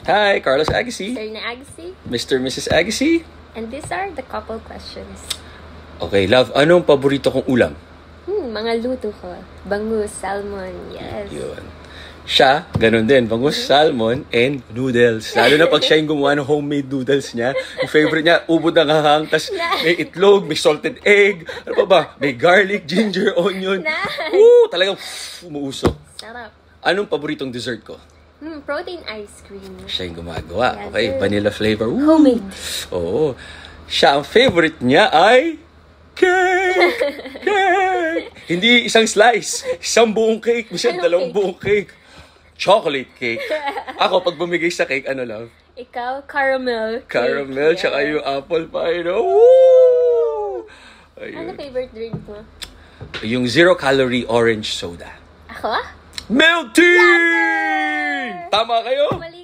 Hi, Carlos Agassi. Sir na Agassi. Mr. and Mrs. Agassi. And these are the couple questions. Okay, love, anong paborito kong ulam? Mga luto ko. Bangus, salmon, yes. Yun. Siya, ganun din. Bangus, salmon, and noodles. Lalo na pag siya yung gumawa ng homemade noodles niya. Yung favorite niya, ubod ng hahang, tas may itlog, may salted egg. Ano pa ba? May garlic, ginger, onion. Talagang umuusok. Sarap. Anong paboritong dessert ko? Protein ice cream. Siya yung gumagawa. Yes, Okay, sir. vanilla flavor. Woo! Homemade. Oo. Siya, ang favorite niya ay cake! Cake! Hindi isang slice. Isang buong cake. Minsan dalawang buong cake. Chocolate cake. Ako, pag bumigay sa cake, ano love? Ikaw, caramel. Caramel, cake. tsaka Yes. yung apple pie. No? Woo! Ano Ayun. favorite drink mo? Yung zero-calorie orange soda. Ako? Milk tea! Tama kayo? Mali